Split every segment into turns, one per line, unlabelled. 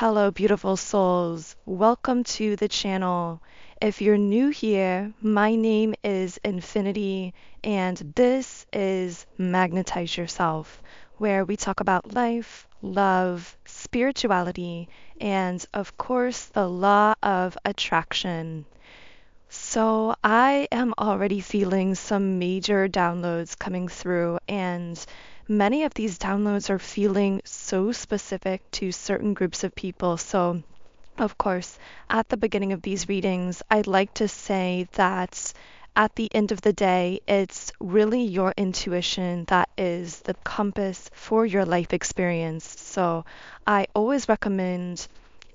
Hello, beautiful souls. Welcome to the channel. If you're new here, my name is Infinity, and this is Magnetize Yourself, where we talk about life, love, spirituality, and of course, the law of attraction. So, I am already feeling some major downloads coming through, and many of these downloads are feeling so specific to certain groups of people. So, of course, at the beginning of these readings, I'd like to say that at the end of the day, it's really your intuition that is the compass for your life experience. So, I always recommend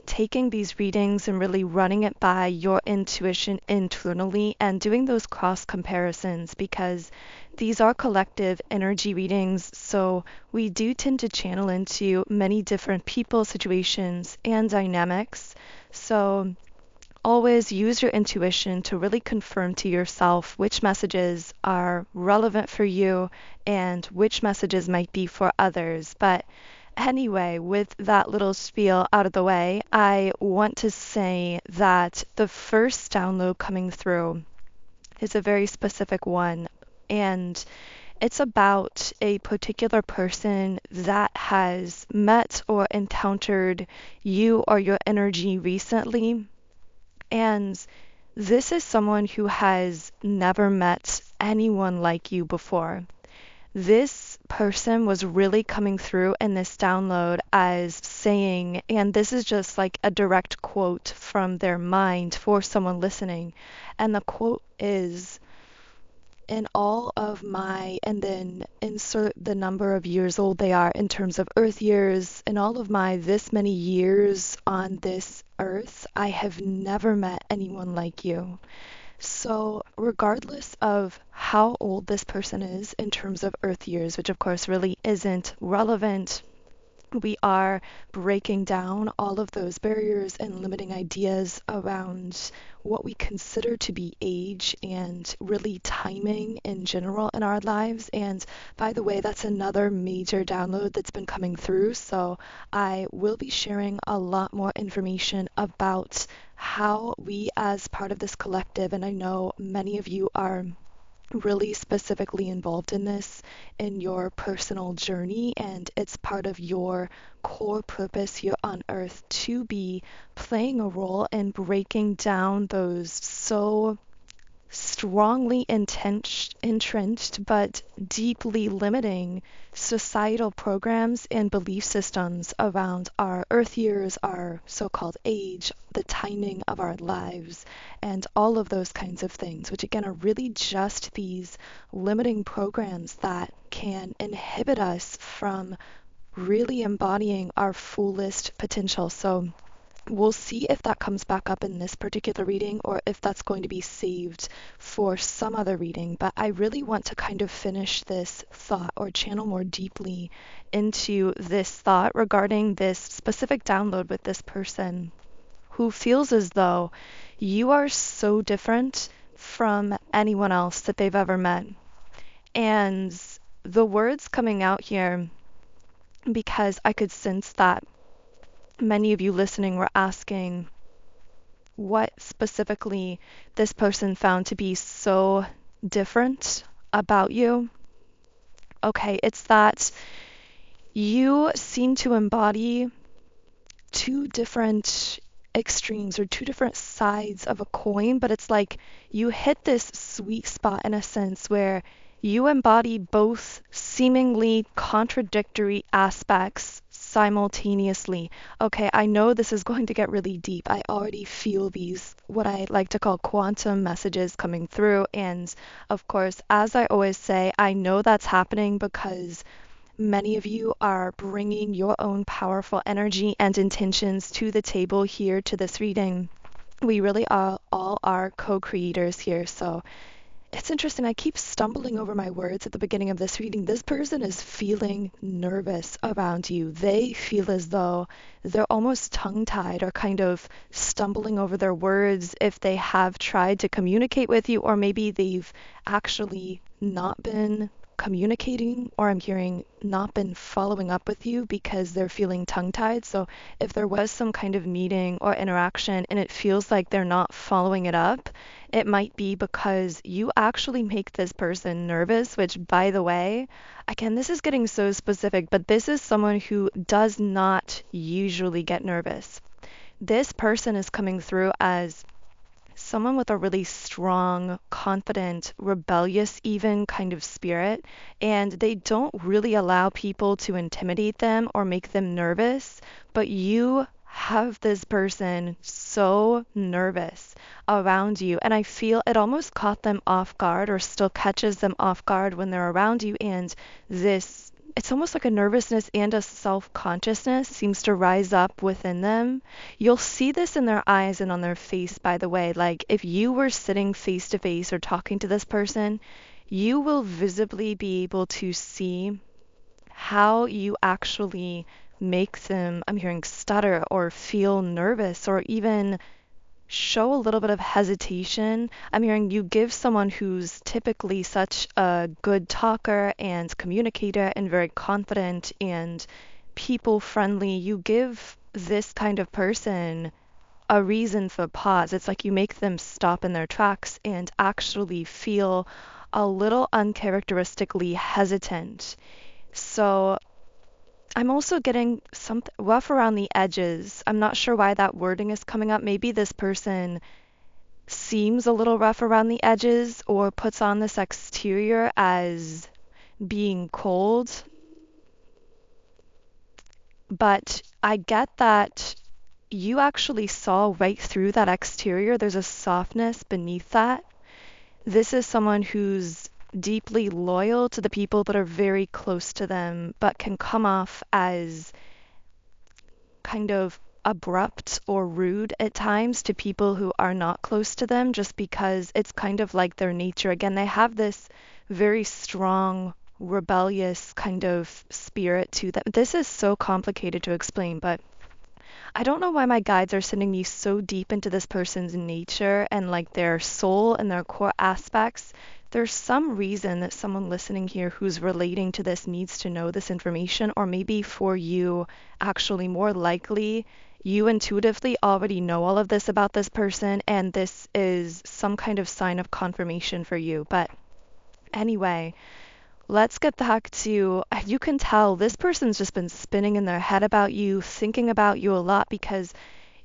taking these readings and really running it by your intuition internally and doing those cross comparisons because these are collective energy readings. So we do tend to channel into many different people, situations, and dynamics. So always use your intuition to really confirm to yourself which messages are relevant for you and which messages might be for others. But anyway, with that little spiel out of the way, I want to say that the first download coming through is a very specific one, and it's about a particular person that has met or encountered you or your energy recently. And this is someone who has never met anyone like you before. This person was really coming through in this download as saying, and this is just like a direct quote from their mind for someone listening. And the quote is, in all of my, and then insert the number of years old they are in terms of Earth years, in all of my this many years on this Earth, I have never met anyone like you. So, regardless of how old this person is in terms of Earth years, which of course really isn't relevant, we are breaking down all of those barriers and limiting ideas around what we consider to be age and really timing in general in our lives. And by the way, that's another major download that's been coming through. So I will be sharing a lot more information about how we, as part of this collective, and I know many of you are really specifically involved in this in your personal journey, and it's part of your core purpose here on earth to be playing a role in breaking down those so strongly entrenched but deeply limiting societal programs and belief systems around our earth years, our so-called age, the timing of our lives, and all of those kinds of things, which again are really just these limiting programs that can inhibit us from really embodying our fullest potential. So we'll see if that comes back up in this particular reading or if that's going to be saved for some other reading. But I really want to kind of finish this thought or channel more deeply into this thought regarding this specific download with this person who feels as though you are so different from anyone else that they've ever met. And the words coming out here, because I could sense that many of you listening were asking what specifically this person found to be so different about you. Okay, it's that you seem to embody two different extremes or two different sides of a coin, but it's like you hit this sweet spot in a sense where you embody both seemingly contradictory aspects simultaneously. Okay, I know this is going to get really deep. I already feel these, what I like to call quantum messages coming through. And of course, as I always say, I know that's happening because many of you are bringing your own powerful energy and intentions to the table here to this reading. We really are all are co-creators here. So it's interesting. I keep stumbling over my words at the beginning of this reading. This person is feeling nervous around you. They feel as though they're almost tongue-tied or kind of stumbling over their words if they have tried to communicate with you, or maybe they've actually not been communicating, or I'm hearing not been following up with you because they're feeling tongue-tied. So if there was some kind of meeting or interaction and it feels like they're not following it up, it might be because you actually make this person nervous, which, by the way, again, this is getting so specific, but this is someone who does not usually get nervous. This person is coming through as someone with a really strong, confident, rebellious, even kind of spirit, and they don't really allow people to intimidate them or make them nervous, but you have this person so nervous around you, and I feel it almost caught them off guard or still catches them off guard when they're around you, and this it's almost like a nervousness and a self-consciousness seems to rise up within them. You'll see this in their eyes and on their face, by the way. Like if you were sitting face to face or talking to this person, you will visibly be able to see how you actually make them, I'm hearing stutter or feel nervous or even show a little bit of hesitation. I'm hearing you give someone who's typically such a good talker and communicator and very confident and people friendly, you give this kind of person a reason for pause. It's like you make them stop in their tracks and actually feel a little uncharacteristically hesitant. So I'm also getting something rough around the edges. I'm not sure why that wording is coming up. Maybe this person seems a little rough around the edges or puts on this exterior as being cold. But I get that you actually saw right through that exterior. There's a softness beneath that. This is someone who's deeply loyal to the people that are very close to them, but can come off as kind of abrupt or rude at times to people who are not close to them, just because it's kind of like their nature. Again, they have this very strong, rebellious kind of spirit to them. This is so complicated to explain, but I don't know why my guides are sending me so deep into this person's nature and like their soul and their core aspects. There's some reason that someone listening here who's relating to this needs to know this information, or maybe for you, actually more likely, you intuitively already know all of this about this person, and this is some kind of sign of confirmation for you. But anyway, let's get back to, you can tell this person's just been spinning in their head about you, thinking about you a lot, because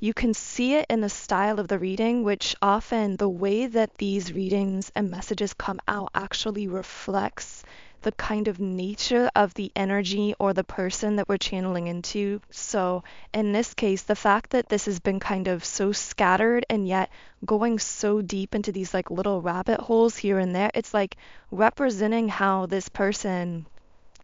you can see it in the style of the reading, which often the way that these readings and messages come out actually reflects the kind of nature of the energy or the person that we're channeling into. So in this case, the fact that this has been kind of so scattered and yet going so deep into these like little rabbit holes here and there, it's like representing how this person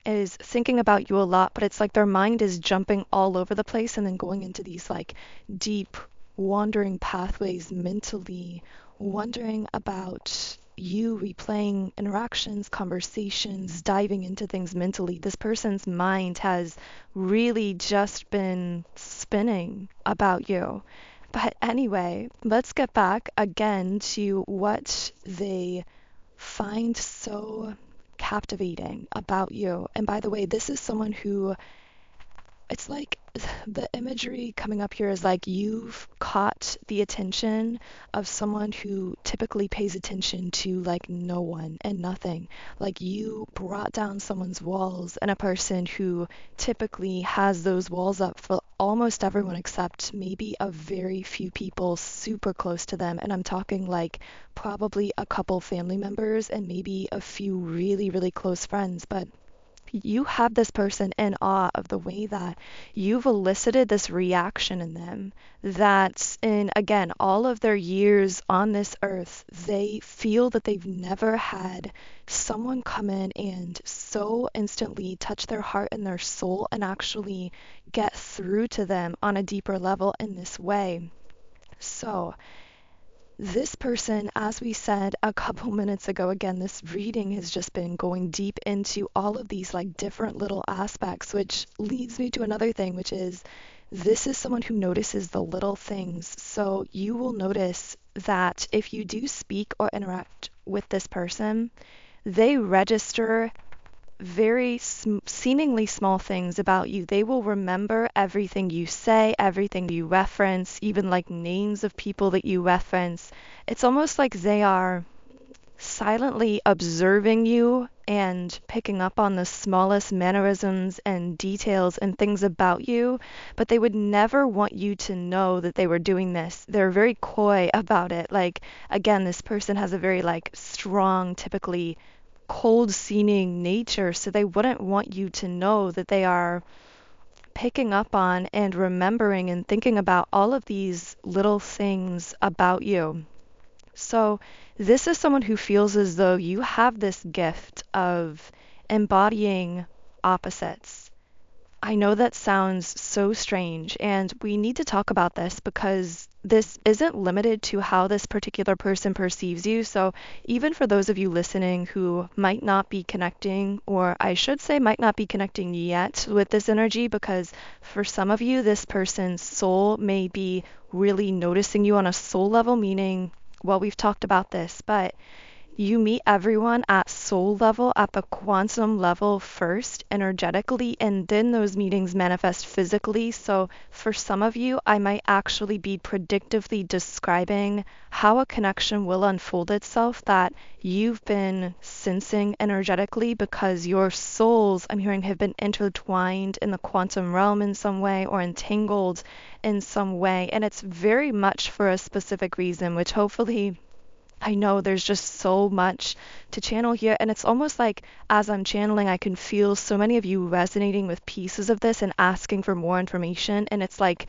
is thinking about you a lot, but it's like their mind is jumping all over the place and then going into these like deep wandering pathways mentally, wondering about you, replaying interactions, conversations, diving into things mentally. This person's mind has really just been spinning about you. But anyway, let's get back again to what they find so captivating about you. And by the way, this is someone who, it's like the imagery coming up here is like you've caught the attention of someone who typically pays attention to like no one and nothing. Like you brought down someone's walls, and a person who typically has those walls up for almost everyone except maybe a very few people super close to them. And I'm talking like probably a couple family members and maybe a few really, really close friends. But you have this person in awe of the way that you've elicited this reaction in them, that in, again, all of their years on this earth, they feel that they've never had someone come in and so instantly touch their heart and their soul and actually get through to them on a deeper level in this way. So this person, as we said a couple minutes ago, again, this reading has just been going deep into all of these like different little aspects, which leads me to another thing, which is this is someone who notices the little things. So you will notice that if you do speak or interact with this person, they register very seemingly small things about you. They will remember everything you say, everything you reference, even like names of people that you reference. It's almost like they are silently observing you and picking up on the smallest mannerisms and details and things about you, but they would never want you to know that they were doing this. They're very coy about it. Like, again, this person has a very like strong, typically cold seeming nature, so they wouldn't want you to know that they are picking up on and remembering and thinking about all of these little things about you. So, this is someone who feels as though you have this gift of embodying opposites. I know that sounds so strange, and we need to talk about this because this isn't limited to how this particular person perceives you. So, even for those of you listening who might not be connecting, or I should say, might not be connecting yet with this energy, because for some of you, this person's soul may be really noticing you on a soul level, meaning, well, we've talked about this, but you meet everyone at soul level, at the quantum level first, energetically, and then those meetings manifest physically. So for some of you, I might actually be predictively describing how a connection will unfold itself that you've been sensing energetically because your souls, I'm hearing, have been intertwined in the quantum realm in some way or entangled in some way. And it's very much for a specific reason, which hopefully I know there's just so much to channel here, and it's almost like as I'm channeling, I can feel so many of you resonating with pieces of this and asking for more information, and it's like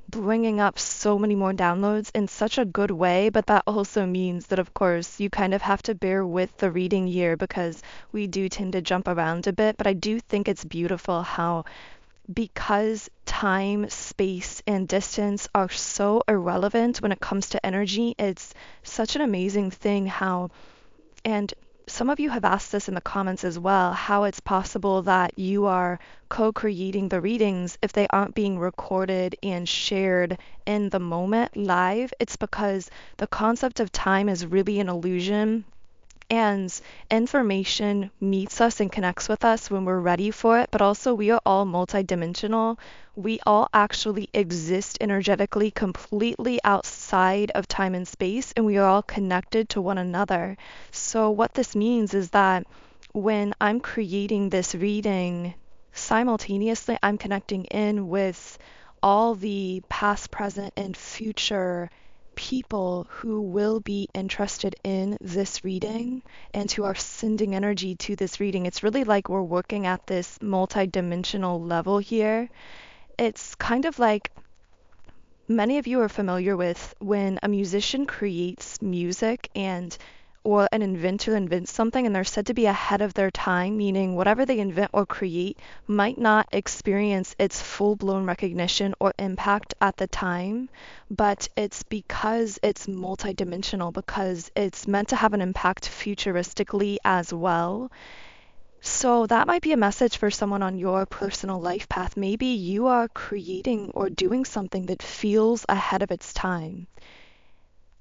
bringing up so many more downloads in such a good way. But that also means that, of course, you kind of have to bear with the reading here because we do tend to jump around a bit. But I do think it's beautiful how, because time, space, and distance are so irrelevant when it comes to energy, it's such an amazing thing how, and some of you have asked this in the comments as well, how it's possible that you are co-creating the readings if they aren't being recorded and shared in the moment live. It's because the concept of time is really an illusion, and information meets us and connects with us when we're ready for it, but also we are all multidimensional. We all actually exist energetically completely outside of time and space, and we are all connected to one another. So what this means is that when I'm creating this reading, simultaneously I'm connecting in with all the past, present, and future people who will be interested in this reading and who are sending energy to this reading. It's really like we're working at this multi-dimensional level here. It's kind of like many of you are familiar with when a musician creates music and or an inventor invents something and they're said to be ahead of their time, meaning whatever they invent or create might not experience its full-blown recognition or impact at the time, but it's because it's multidimensional, because it's meant to have an impact futuristically as well. So that might be a message for someone on your personal life path. Maybe you are creating or doing something that feels ahead of its time.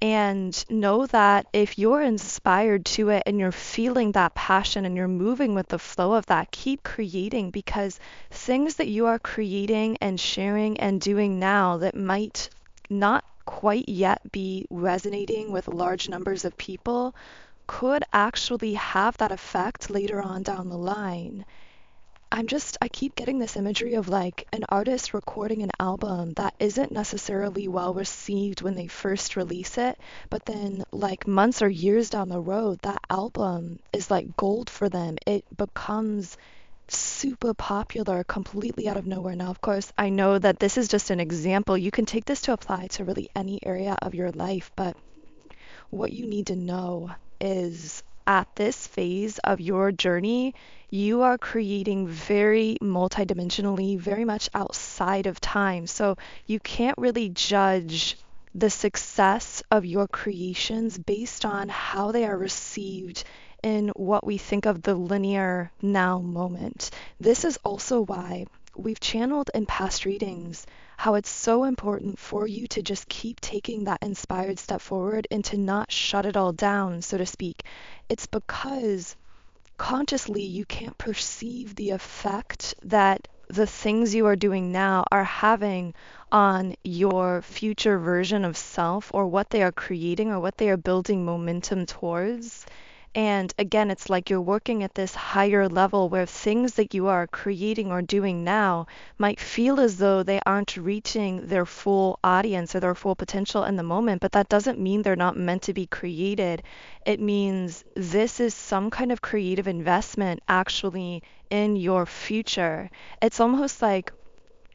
And know that if you're inspired to it and you're feeling that passion and you're moving with the flow of that, keep creating, because things that you are creating and sharing and doing now that might not quite yet be resonating with large numbers of people could actually have that effect later on down the line. I keep getting this imagery of like an artist recording an album that isn't necessarily well received when they first release it, but then like months or years down the road, that album is like gold for them. It becomes super popular completely out of nowhere. Now, of course, I know that this is just an example. You can take this to apply to really any area of your life, but what you need to know is at this phase of your journey, you are creating very multidimensionally, very much outside of time. So you can't really judge the success of your creations based on how they are received in what we think of the linear now moment. This is also why we've channeled in past readings how it's so important for you to just keep taking that inspired step forward and to not shut it all down, so to speak. It's because consciously you can't perceive the effect that the things you are doing now are having on your future version of self, or what they are creating, or what they are building momentum towards. And again, it's like you're working at this higher level where things that you are creating or doing now might feel as though they aren't reaching their full audience or their full potential in the moment, but that doesn't mean they're not meant to be created. It means this is some kind of creative investment actually in your future. It's almost like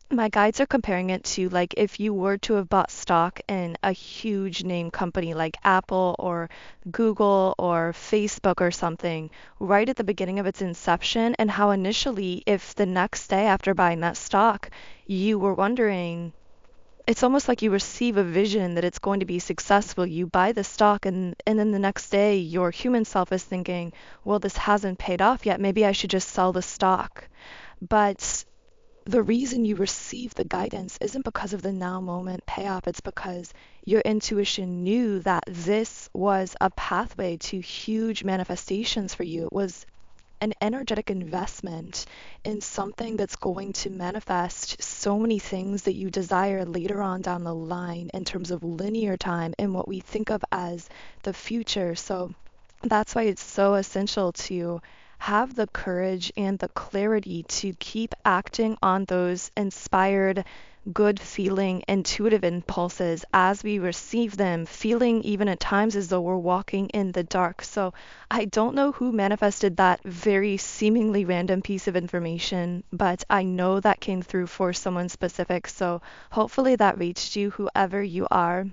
my guides are comparing it to like if you were to have bought stock in a huge name company like Apple or Google or Facebook or something right at the beginning of its inception, and how initially, if the next day after buying that stock, you were wondering, it's almost like you receive a vision that it's going to be successful. You buy the stock, and then the next day your human self is thinking, well, this hasn't paid off yet. Maybe I should just sell the stock. But the reason you receive the guidance isn't because of the now moment payoff. It's because your intuition knew that this was a pathway to huge manifestations for you. It was an energetic investment in something that's going to manifest so many things that you desire later on down the line in terms of linear time and what we think of as the future. So that's why it's so essential to have the courage and the clarity to keep acting on those inspired, good feeling, intuitive impulses as we receive them, feeling even at times as though we're walking in the dark. So I don't know who manifested that very seemingly random piece of information, but I know that came through for someone specific. So hopefully that reached you, whoever you are.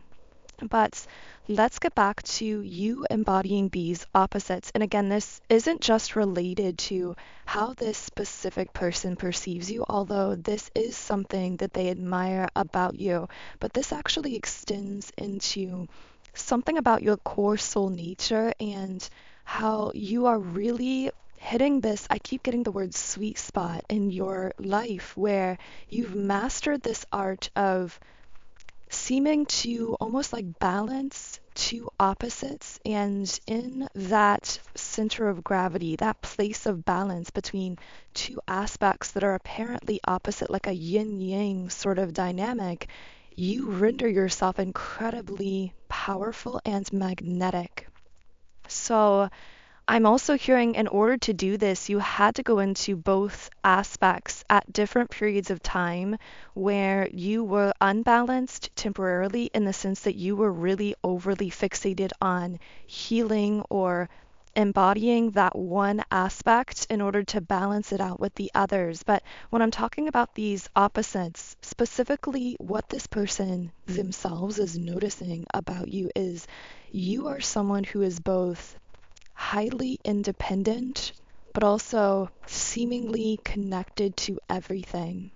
But let's get back to you embodying these opposites. And again, this isn't just related to how this specific person perceives you, although this is something that they admire about you, but this actually extends into something about your core soul nature and how you are really hitting this, I keep getting the word sweet spot in your life, where you've mastered this art of seeming to almost like balance two opposites, and in that center of gravity, that place of balance between two aspects that are apparently opposite, like a yin yang sort of dynamic, you render yourself incredibly powerful and magnetic. So I'm also hearing in order to do this, you had to go into both aspects at different periods of time where you were unbalanced temporarily, in the sense that you were really overly fixated on healing or embodying that one aspect in order to balance it out with the others. But when I'm talking about these opposites, specifically what this person themselves is noticing about you is you are someone who is both highly independent, but also seemingly connected to everything.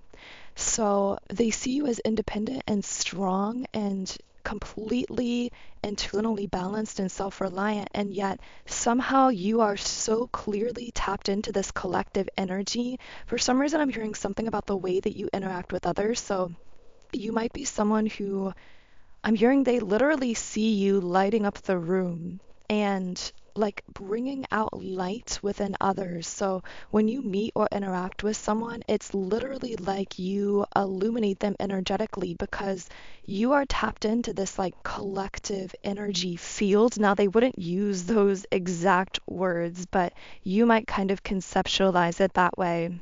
So they see you as independent and strong and completely internally balanced and self reliant, and yet somehow you are so clearly tapped into this collective energy. For some reason, I'm hearing something about the way that you interact with others. So you might be someone who, I'm hearing, they literally see you lighting up the room and like bringing out light within others. So when you meet or interact with someone, it's literally like you illuminate them energetically because you are tapped into this like collective energy field. Now, they wouldn't use those exact words, but you might kind of conceptualize it that way.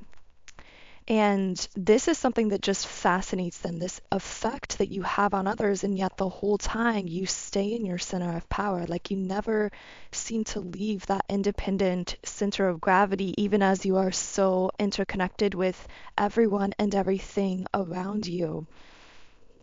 And this is something that just fascinates them, this effect that you have on others, and yet the whole time you stay in your center of power. Like you never seem to leave that independent center of gravity, even as you are so interconnected with everyone and everything around you.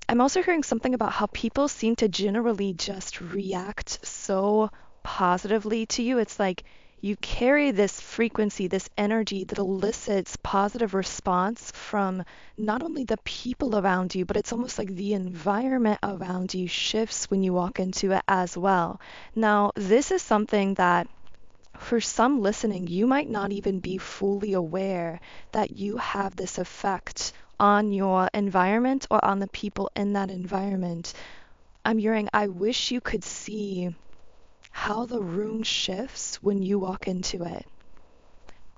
I'm also hearing something about how people seem to generally just react so positively to you. It's like you carry this frequency, this energy that elicits positive response from not only the people around you, but it's almost like the environment around you shifts when you walk into it as well. Now, this is something that for some listening, you might not even be fully aware that you have this effect on your environment or on the people in that environment. I'm hearing, I wish you could see how the room shifts when you walk into it.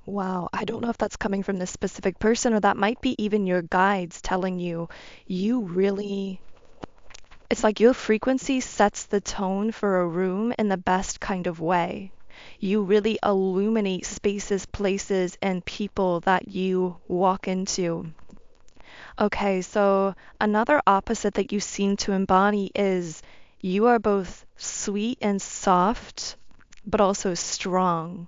Wow, I don't know if that's coming from this specific person or that might be even your guides telling you, you really, it's like your frequency sets the tone for a room in the best kind of way. You really illuminate spaces, places, and people that you walk into. Okay, so another opposite that you seem to embody is you are both sweet and soft, but also strong.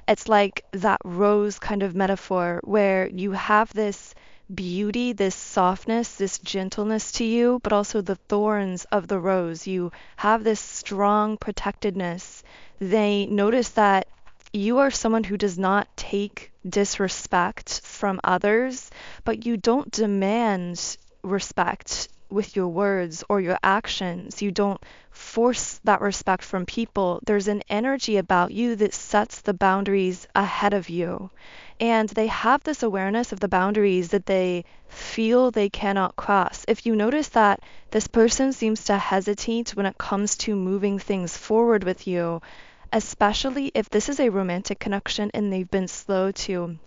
It's like that rose kind of metaphor where you have this beauty, this softness, this gentleness to you, but also the thorns of the rose. You have this strong protectedness. They notice that you are someone who does not take disrespect from others, but you don't demand respect with your words or your actions. You don't force that respect from people. There's an energy about you that sets the boundaries ahead of you. And they have this awareness of the boundaries that they feel they cannot cross. If you notice that this person seems to hesitate when it comes to moving things forward with you, especially if this is a romantic connection and they've been slow to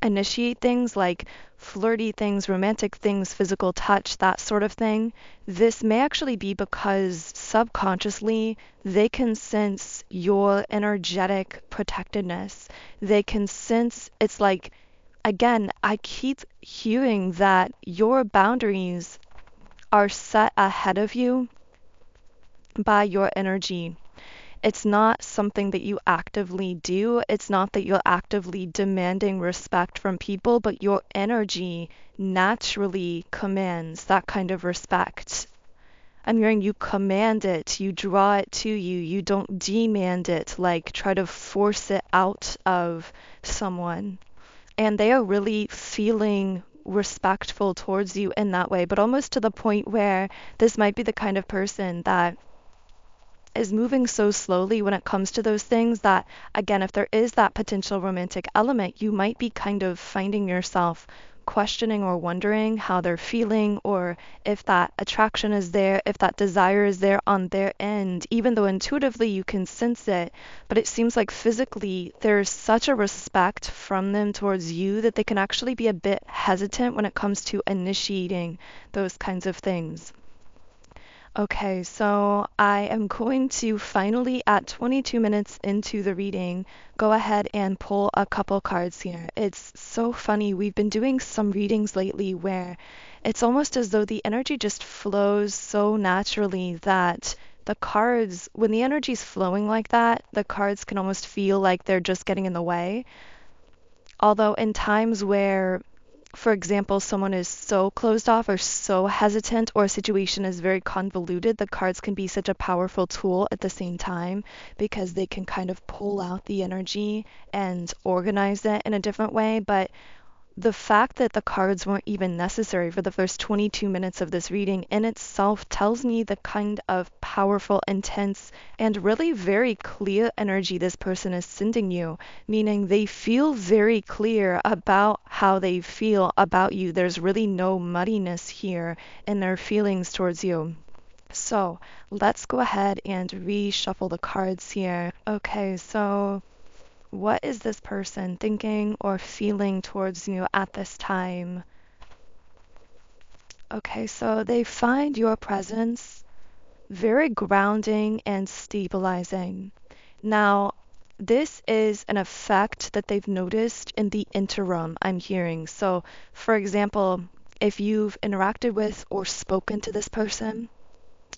initiate things like flirty things, romantic things, physical touch, that sort of thing, this may actually be because subconsciously they can sense your energetic protectedness. They can sense, it's like, again, I keep hearing that your boundaries are set ahead of you by your energy. It's not something that you actively do. It's not that you're actively demanding respect from people, but your energy naturally commands that kind of respect. I'm hearing you command it, you draw it to you, you don't demand it, like try to force it out of someone. And they are really feeling respectful towards you in that way, but almost to the point where this might be the kind of person that is moving so slowly when it comes to those things that, again, if there is that potential romantic element, you might be kind of finding yourself questioning or wondering how they're feeling or if that attraction is there, if that desire is there on their end, even though intuitively you can sense it. But it seems like physically there's such a respect from them towards you that they can actually be a bit hesitant when it comes to initiating those kinds of things. Okay, so I am going to finally, at 22 minutes into the reading, go ahead and pull a couple cards here. It's so funny. We've been doing some readings lately where it's almost as though the energy just flows so naturally that the cards, when the energy's flowing like that, the cards can almost feel like they're just getting in the way. Although in times where, for example, someone is so closed off or so hesitant or a situation is very convoluted, the cards can be such a powerful tool at the same time because they can kind of pull out the energy and organize it in a different way. But the fact that the cards weren't even necessary for the first 22 minutes of this reading in itself tells me the kind of powerful, intense, and really very clear energy this person is sending you, meaning they feel very clear about how they feel about you. There's really no muddiness here in their feelings towards you. So let's go ahead and reshuffle the cards here. Okay, so what is this person thinking or feeling towards you at this time? Okay, so they find your presence very grounding and stabilizing. Now, this is an effect that they've noticed in the interim, I'm hearing. So, for example, if you've interacted with or spoken to this person,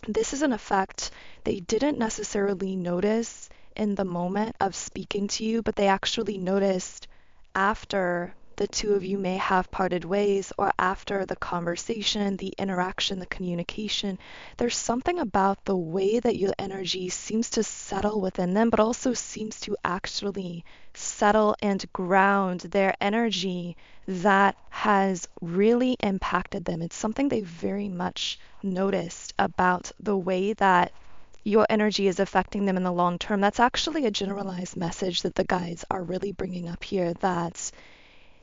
this is an effect they didn't necessarily notice in the moment of speaking to you, but they actually noticed after the two of you may have parted ways or after the conversation, the interaction, the communication. There's something about the way that your energy seems to settle within them, but also seems to actually settle and ground their energy that has really impacted them. It's something they very much noticed about the way that your energy is affecting them in the long term. That's actually a generalized message that the guides are really bringing up here, that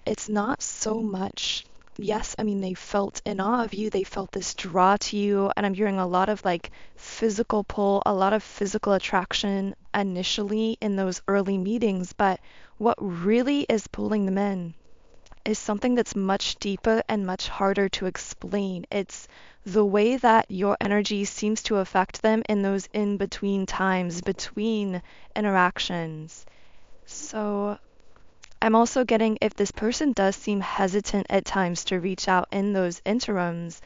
it's not so much yes, I mean, they felt in awe of you, they felt this draw to you, and I'm hearing a lot of like physical pull, a lot of physical attraction initially in those early meetings, but what really is pulling them in is something that's much deeper and much harder to explain. It's the way that your energy seems to affect them in those in between times, between interactions. So I'm also getting if this person does seem hesitant at times to reach out in those interims,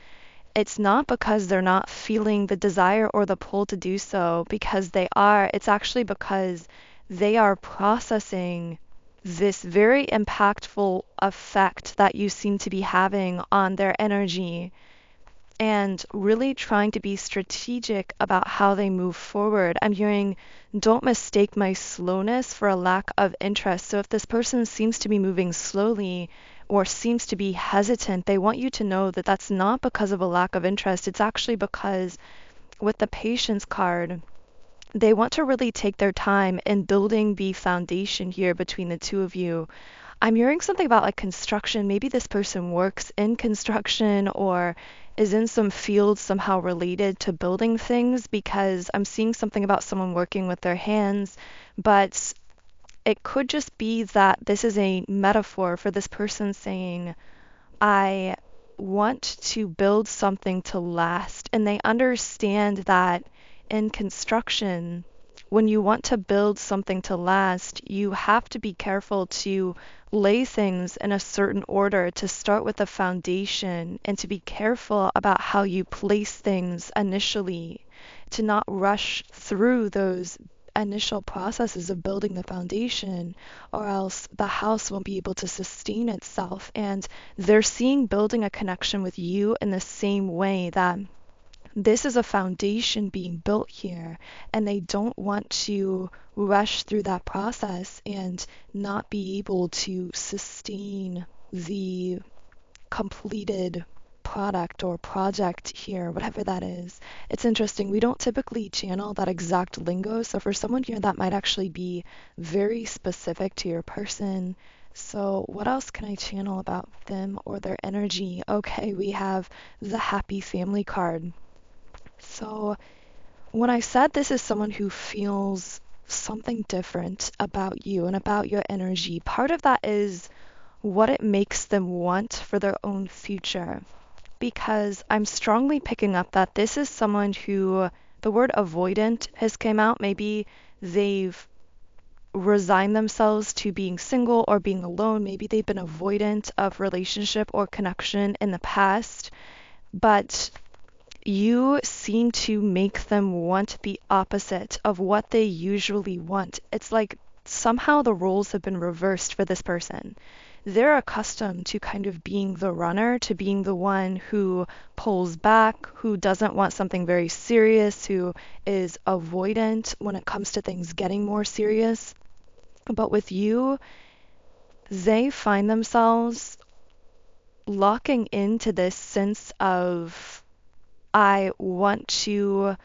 it's not because they're not feeling the desire or the pull to do so, because they are. It's actually because they are processing this very impactful effect that you seem to be having on their energy and really trying to be strategic about how they move forward. I'm hearing, don't mistake my slowness for a lack of interest. So if this person seems to be moving slowly or seems to be hesitant, they want you to know that that's not because of a lack of interest. It's actually because with the patience card, they want to really take their time in building the foundation here between the two of you. I'm hearing something about like construction. Maybe this person works in construction or is in some field somehow related to building things, because I'm seeing something about someone working with their hands, but it could just be that this is a metaphor for this person saying, I want to build something to last. And they understand that in construction, when you want to build something to last, you have to be careful to lay things in a certain order, to start with a foundation, and to be careful about how you place things initially, to not rush through those initial processes of building the foundation, or else the house won't be able to sustain itself. And they're seeing building a connection with you in the same way that this is a foundation being built here, and they don't want to rush through that process and not be able to sustain the completed product or project here, whatever that is. It's interesting. We don't typically channel that exact lingo. So for someone here, that might actually be very specific to your person. So what else can I channel about them or their energy? Okay, we have the happy family card. So when I said this is someone who feels something different about you and about your energy, part of that is what it makes them want for their own future. Because I'm strongly picking up that this is someone who the word avoidant has come out. Maybe they've resigned themselves to being single or being alone. Maybe they've been avoidant of relationship or connection in the past, but you seem to make them want the opposite of what they usually want. It's like somehow the roles have been reversed for this person. They're accustomed to kind of being the runner, to being the one who pulls back, who doesn't want something very serious, who is avoidant when it comes to things getting more serious. But with you, they find themselves locking into this sense of, I want to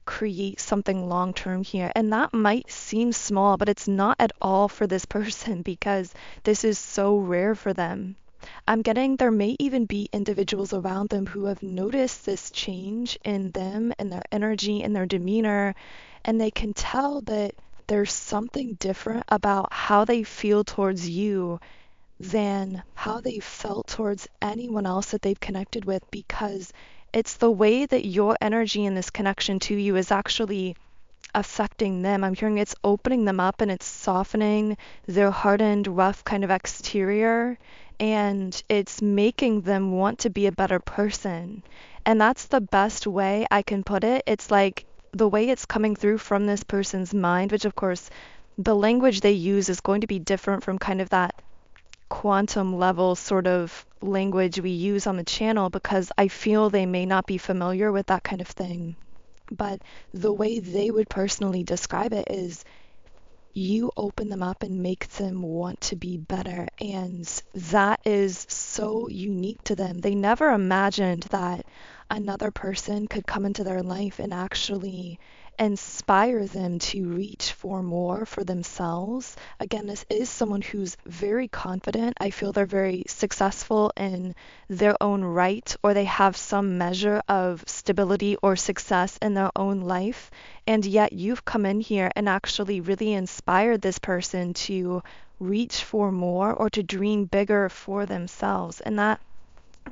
create something long term here. And that might seem small, but it's not at all for this person because this is so rare for them. I'm getting there may even be individuals around them who have noticed this change in them and their energy and their demeanor, and they can tell that there's something different about how they feel towards you than how they felt towards anyone else that they've connected with, because it's the way that your energy in this connection to you is actually affecting them. I'm hearing it's opening them up and it's softening their hardened, rough kind of exterior, and it's making them want to be a better person. And that's the best way I can put it. It's like the way it's coming through from this person's mind, which of course the language they use is going to be different from kind of that quantum level sort of language we use on the channel, because I feel they may not be familiar with that kind of thing. But the way they would personally describe it is you open them up and make them want to be better. And that is so unique to them. They never imagined that another person could come into their life and actually inspire them to reach for more for themselves. Again, this is someone who's very confident. I feel they're very successful in their own right, or they have some measure of stability or success in their own life. And yet you've come in here and actually really inspired this person to reach for more or to dream bigger for themselves. And that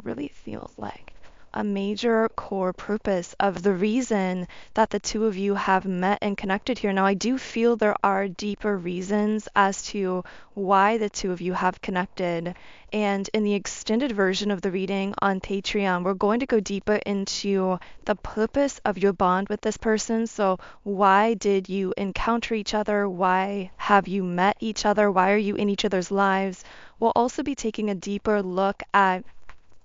really feels like a major core purpose of the reason that the two of you have met and connected here. Now, I do feel there are deeper reasons as to why the two of you have connected. And in the extended version of the reading on Patreon, we're going to go deeper into the purpose of your bond with this person. So, why did you encounter each other? Why have you met each other? Why are you in each other's lives? We'll also be taking a deeper look at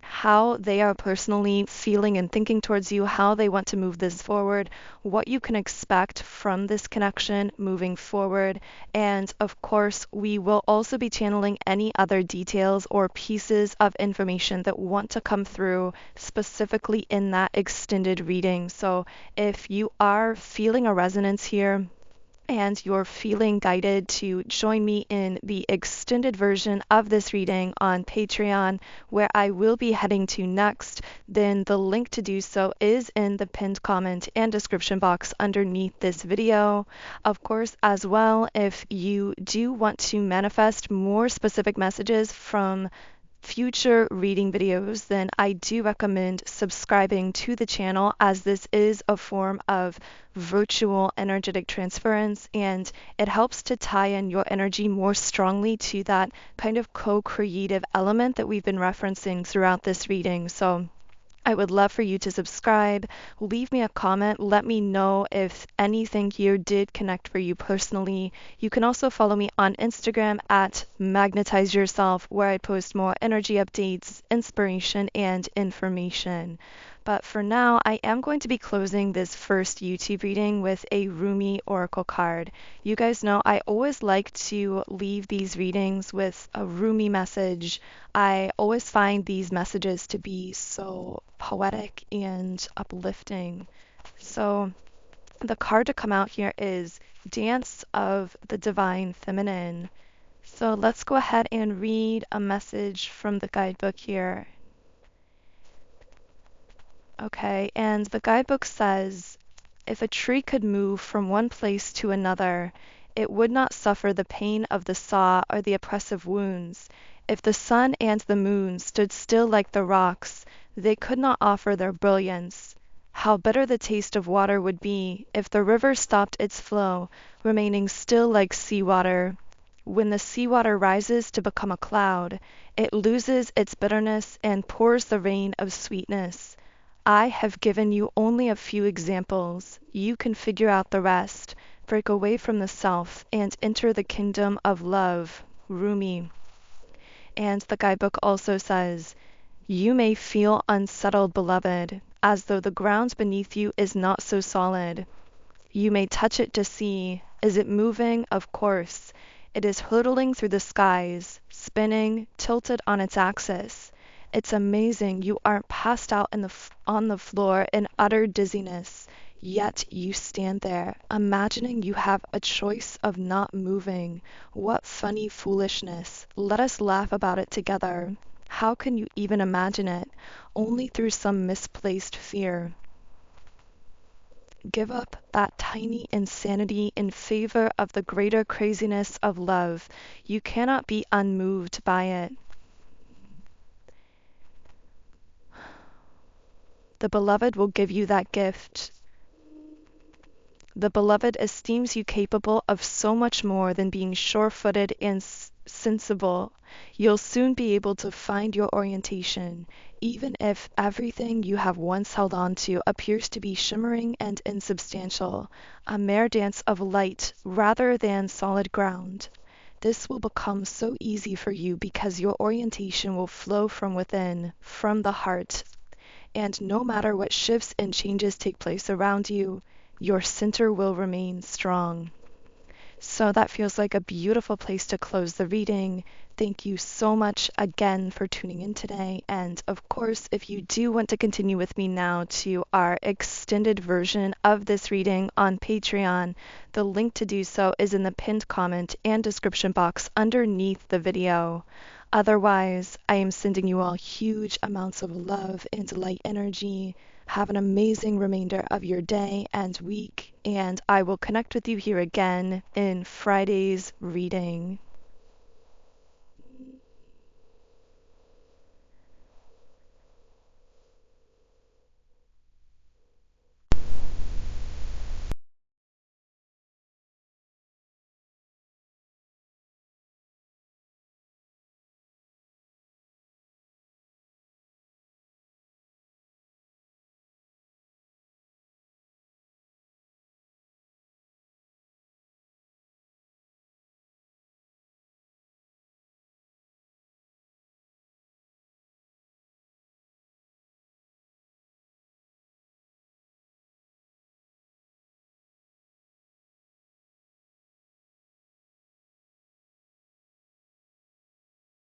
how they are personally feeling and thinking towards you, how they want to move this forward, what you can expect from this connection moving forward. And of course, we will also be channeling any other details or pieces of information that want to come through specifically in that extended reading. So if you are feeling a resonance here, and you're feeling guided to join me in the extended version of this reading on Patreon, where I will be heading to next, then the link to do so is in the pinned comment and description box underneath this video. Of course, as well, if you do want to manifest more specific messages from future reading videos, then I do recommend subscribing to the channel, as this is a form of virtual energetic transference, and it helps to tie in your energy more strongly to that kind of co-creative element that we've been referencing throughout this reading. So I would love for you to subscribe, leave me a comment, let me know if anything here did connect for you personally. You can also follow me on Instagram at Magnetize Yourself, where I post more energy updates, inspiration, and information. But for now, I am going to be closing this first YouTube reading with a Rumi Oracle card. You guys know I always like to leave these readings with a Rumi message. I always find these messages to be so poetic and uplifting. So the card to come out here is Dance of the Divine Feminine. So let's go ahead and read a message from the guidebook here. Okay, and the guidebook says, if a tree could move from one place to another, it would not suffer the pain of the saw or the oppressive wounds. If the sun and the moon stood still like the rocks, they could not offer their brilliance. How bitter the taste of water would be if the river stopped its flow, remaining still like seawater. When the seawater rises to become a cloud, it loses its bitterness and pours the rain of sweetness. I have given you only a few examples. You can figure out the rest. Break away from the self and enter the kingdom of love. Rumi. And the guidebook also says, you may feel unsettled, beloved, as though the ground beneath you is not so solid. You may touch it to see. Is it moving? Of course. It is hurtling through the skies, spinning, tilted on its axis. It's amazing you aren't passed out on the floor in utter dizziness, yet you stand there, imagining you have a choice of not moving. What funny foolishness. Let us laugh about it together. How can you even imagine it? Only through some misplaced fear. Give up that tiny insanity in favor of the greater craziness of love. You cannot be unmoved by it. The beloved will give you that gift. The beloved esteems you capable of so much more than being sure-footed and sensible. You'll soon be able to find your orientation, even if everything you have once held on to appears to be shimmering and insubstantial, a mere dance of light rather than solid ground. This will become so easy for you because your orientation will flow from within, from the heart. And no matter what shifts and changes take place around you, your center will remain strong. So that feels like a beautiful place to close the reading. Thank you so much again for tuning in today. And of course, if you do want to continue with me now to our extended version of this reading on Patreon, the link to do so is in the pinned comment and description box underneath the video. Otherwise, I am sending you all huge amounts of love and light energy. Have an amazing remainder of your day and week, and I will connect with you here again in Friday's reading.